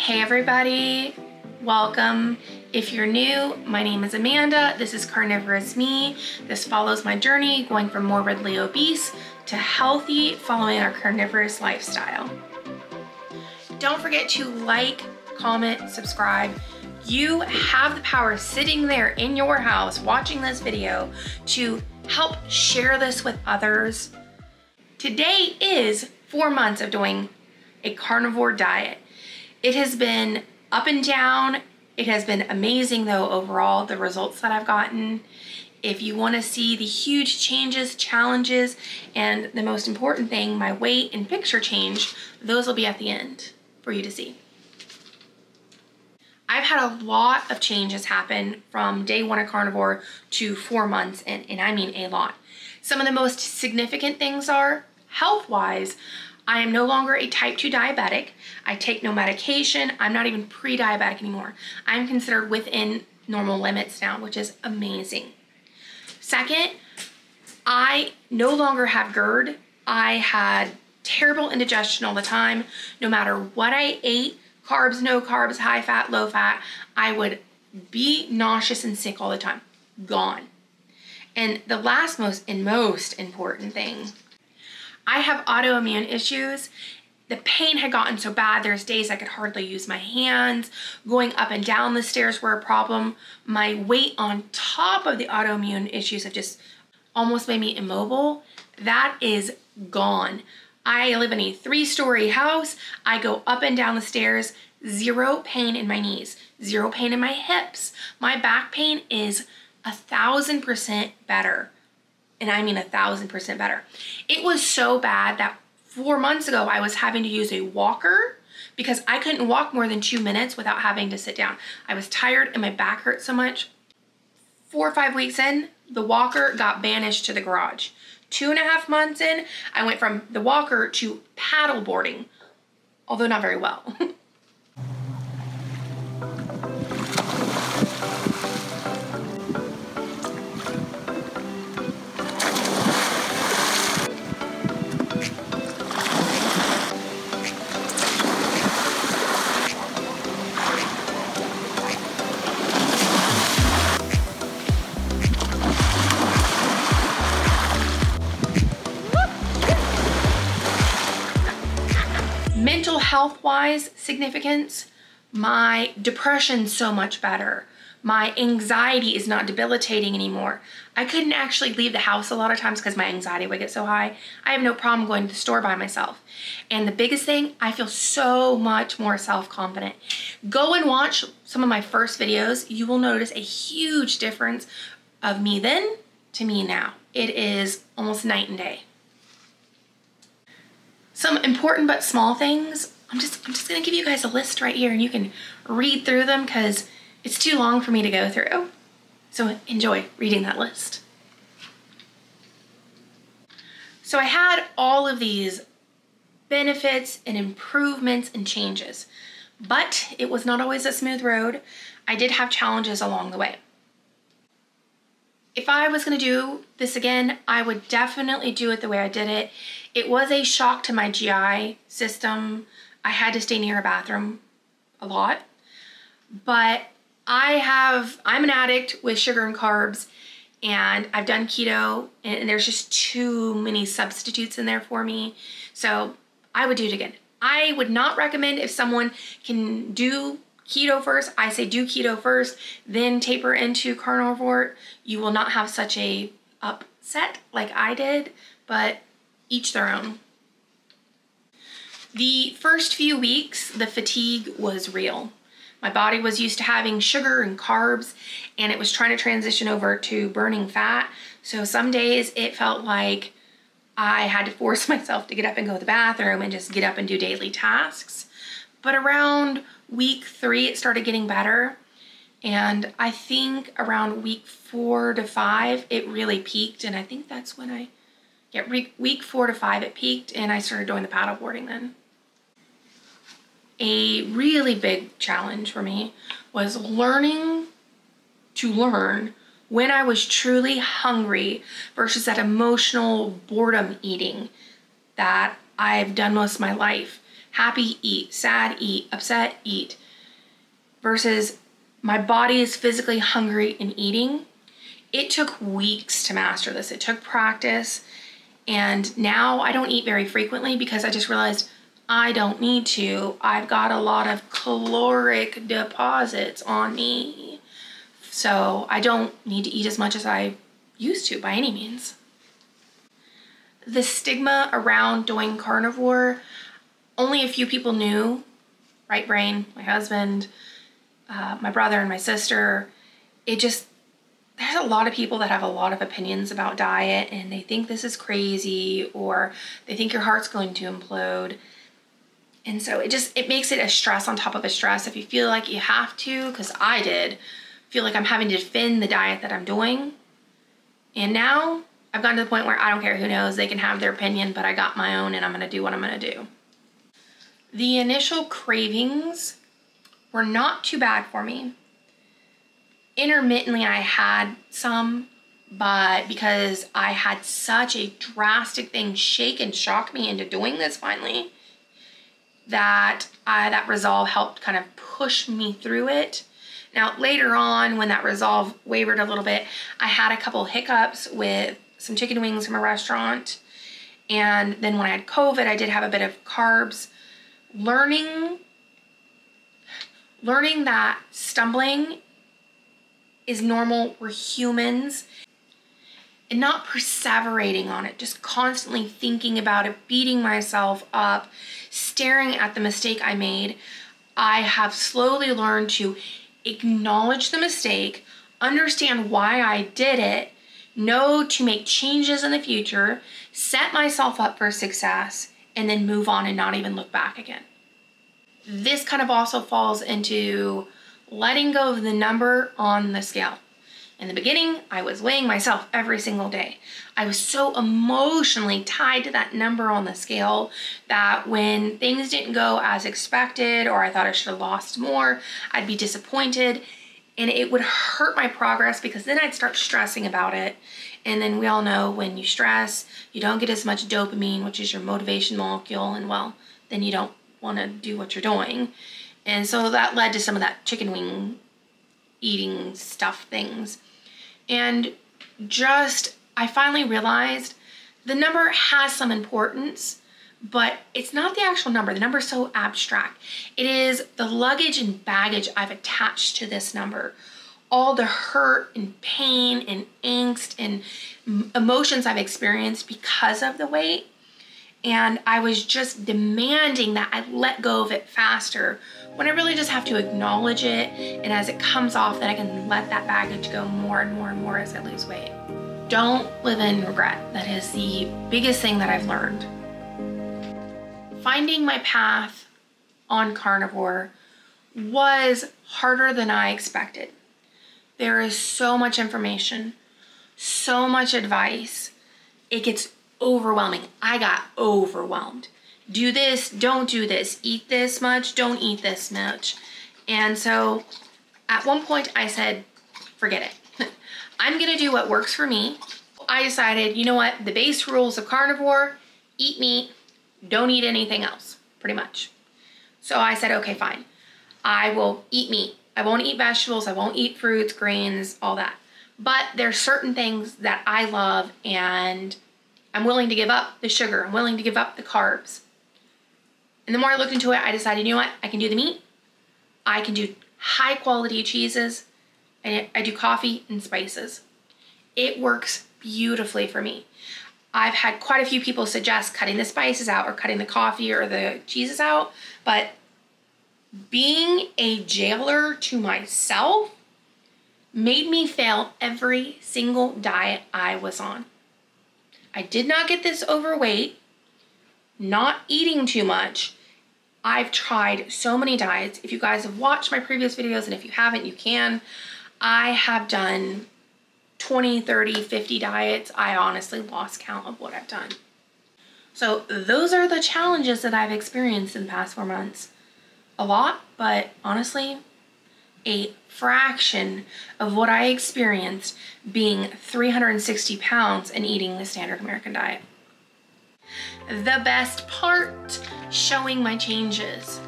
Hey everybody, welcome. If you're new, my name is Amanda. This is Carnivorous Me. This follows my journey going from morbidly obese to healthy following our carnivorous lifestyle. Don't forget to like, comment, subscribe. You have the power sitting there in your house watching this video to help share this with others. Today is 4 months of doing a carnivore diet. It has been up and down. It has been amazing though overall, the results that I've gotten. If you want to see the huge changes, challenges, and the most important thing, my weight and picture change, those will be at the end for you to see. I've had a lot of changes happen from day 1 of carnivore to 4 months, and I mean a lot. Some of the most significant things are, health-wise, I am no longer a type 2 diabetic. I take no medication. I'm not even pre-diabetic anymore. I'm considered within normal limits now, which is amazing. Second, I no longer have GERD. I had terrible indigestion all the time. No matter what I ate, carbs, no carbs, high fat, low fat, I would be nauseous and sick all the time. Gone. And the last most important thing, I have autoimmune issues. The pain had gotten so bad, there's days I could hardly use my hands. Going up and down the stairs were a problem. My weight on top of the autoimmune issues have just almost made me immobile. That is gone. I live in a 3-story house. I go up and down the stairs, zero pain in my knees, zero pain in my hips. My back pain is 1,000% better. And I mean 1,000% better. It was so bad that 4 months ago, I was having to use a walker because I couldn't walk more than 2 minutes without having to sit down. I was tired and my back hurt so much. 4 or 5 weeks in, the walker got banished to the garage. 2.5 months in, I went from the walker to paddle boarding, although not very well. Mental health-wise significance, my depression's so much better. My anxiety is not debilitating anymore. I couldn't actually leave the house a lot of times because my anxiety would get so high. I have no problem going to the store by myself. And the biggest thing, I feel so much more self-confident. Go and watch some of my first videos. You will notice a huge difference of me then to me now. It is almost night and day. Some important but small things, I'm just gonna give you guys a list right here and you can read through them because it's too long for me to go through. So enjoy reading that list. So I had all of these benefits and improvements and changes, but it was not always a smooth road. I did have challenges along the way. If I was gonna do this again, I would definitely do it the way I did it. It was a shock to my GI system. I had to stay near a bathroom a lot, but I'm an addict with sugar and carbs, and I've done keto, and there's just too many substitutes in there for me. So I would do it again. I would not recommend if someone can do keto first, I say do keto first, then taper into carnivore. You will not have such a upset like I did, but each their own. The first few weeks, the fatigue was real. My body was used to having sugar and carbs, and it was trying to transition over to burning fat. So some days it felt like I had to force myself to get up and go to the bathroom and just get up and do daily tasks. But around week 3, it started getting better. And I think around week 4 to 5, it really peaked. And I think that's when week 4 to 5, it peaked and I started doing the paddle boarding then. A really big challenge for me was learning to learn when I was truly hungry versus that emotional boredom eating that I've done most of my life. Happy, eat. Sad, eat. Upset, eat. Versus my body is physically hungry and eating. It took weeks to master this. It took practice. And now I don't eat very frequently because I just realized I don't need to. I've got a lot of caloric deposits on me. So I don't need to eat as much as I used to by any means. The stigma around doing carnivore, only a few people knew. Right brain, my husband, my brother and my sister. There's a lot of people that have a lot of opinions about diet and they think this is crazy or they think your heart's going to implode. And so it makes it a stress on top of a stress if you feel like you have to, because I did feel like I'm having to defend the diet that I'm doing. And now I've gotten to the point where I don't care who knows, they can have their opinion, but I got my own and I'm gonna do what I'm gonna do. The initial cravings were not too bad for me. Intermittently I had some, but because I had such a drastic thing shake and shock me into doing this finally, that resolve helped kind of push me through it. Now later on, when that resolve wavered a little bit, I had a couple hiccups with some chicken wings from a restaurant. And then when I had COVID, I did have a bit of carbs. Learning that stumbling is normal, we're humans, and not perseverating on it, just constantly thinking about it, beating myself up, staring at the mistake I made. I have slowly learned to acknowledge the mistake, understand why I did it, know to make changes in the future, set myself up for success, and then move on and not even look back again. This kind of also falls into letting go of the number on the scale. In the beginning, I was weighing myself every single day. I was so emotionally tied to that number on the scale that when things didn't go as expected or I thought I should have lost more, I'd be disappointed and it would hurt my progress because then I'd start stressing about it. And then we all know when you stress, you don't get as much dopamine, which is your motivation molecule, and well, then you don't want to do what you're doing. And so that led to some of that chicken wing eating stuff things. And I finally realized the number has some importance, but it's not the actual number. The number is so abstract. It is the luggage and baggage I've attached to this number. All the hurt and pain and angst and emotions I've experienced because of the weight. And I was just demanding that I let go of it faster when I really just have to acknowledge it. And as it comes off, then I can let that baggage go more and more and more as I lose weight. Don't live in regret. That is the biggest thing that I've learned. Finding my path on carnivore was harder than I expected. There is so much information, so much advice. It gets overwhelming. I got overwhelmed. Do this, don't do this. Eat this much, don't eat this much. And so at one point I said, forget it. I'm gonna do what works for me. I decided, you know what? The base rules of carnivore, eat meat, don't eat anything else, pretty much. So I said, okay, fine. I will eat meat. I won't eat vegetables. I won't eat fruits, grains, all that. But there's certain things that I love and I'm willing to give up the sugar. I'm willing to give up the carbs. And the more I looked into it, I decided, you know what? I can do the meat. I can do high quality cheeses. And I do coffee and spices. It works beautifully for me. I've had quite a few people suggest cutting the spices out or cutting the coffee or the cheeses out. But being a jailer to myself made me fail every single diet I was on. I did not get this overweight, not eating too much. I've tried so many diets. If you guys have watched my previous videos, and if you haven't, you can. I have done 20, 30, 50 diets. I honestly lost count of what I've done. So those are the challenges that I've experienced in the past 4 months. A lot, but honestly, a fraction of what I experienced being 360 pounds and eating the standard American diet. The best part showing my changes.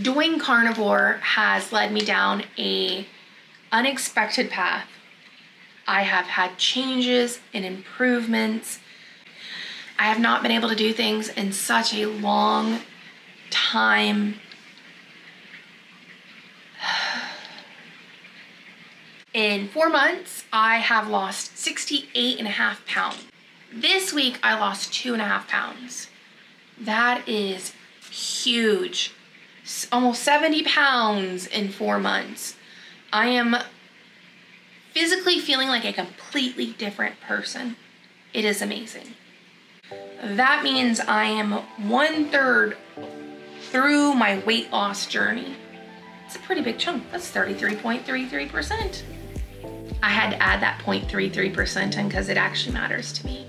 Doing carnivore has led me down a unexpected path. I have had changes and improvements. I have not been able to do things in such a long time. In 4 months, I have lost 68.5 pounds. This week, I lost 2.5 pounds. That is huge. Almost 70 pounds in 4 months. I am physically feeling like a completely different person. It is amazing. That means I am 1/3 through my weight loss journey. It's a pretty big chunk. That's 33.33%. I had to add that 0.33% in because it actually matters to me.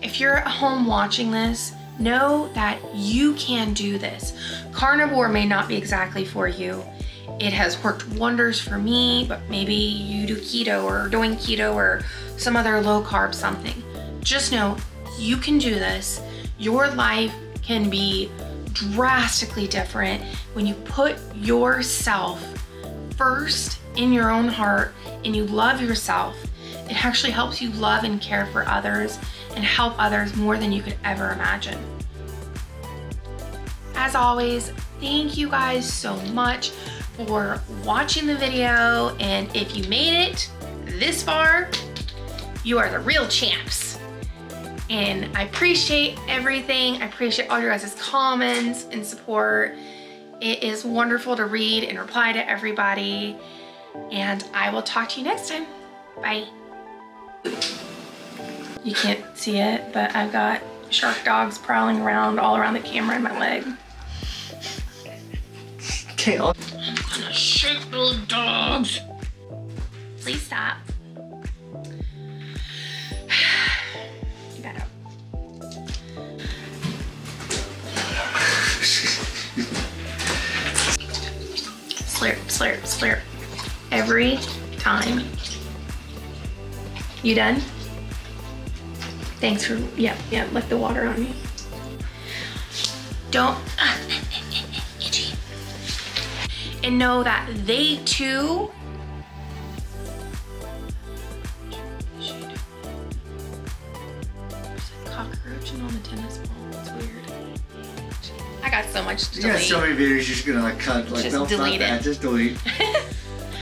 If you're at home watching this, know that you can do this. Carnivore may not be exactly for you. It has worked wonders for me, but maybe you do keto or doing keto or some other low carb something. Just know you can do this. Your life can be drastically different when you put yourself first in your own heart and you love yourself. It actually helps you love and care for others and help others more than you could ever imagine. As always, thank you guys so much for watching the video, and if you made it this far, you are the real champs. And I appreciate everything. I appreciate all your guys' comments and support. It is wonderful to read and reply to everybody, and I will talk to you next time. Bye. You can't see it, but I've got shark dogs prowling around all around the camera in my leg. Okay, I'm gonna shake those dogs. Please stop. You gotta. Slurp, slurp, slurp. Every time. You done? Thanks for, yeah, lick the water on me. Don't, itchy. And know that they too, there's a cockroach on the tennis ball, it's weird. I got so much to delete. You got so many videos you're just gonna like cut, like just no, delete not that, it. just delete.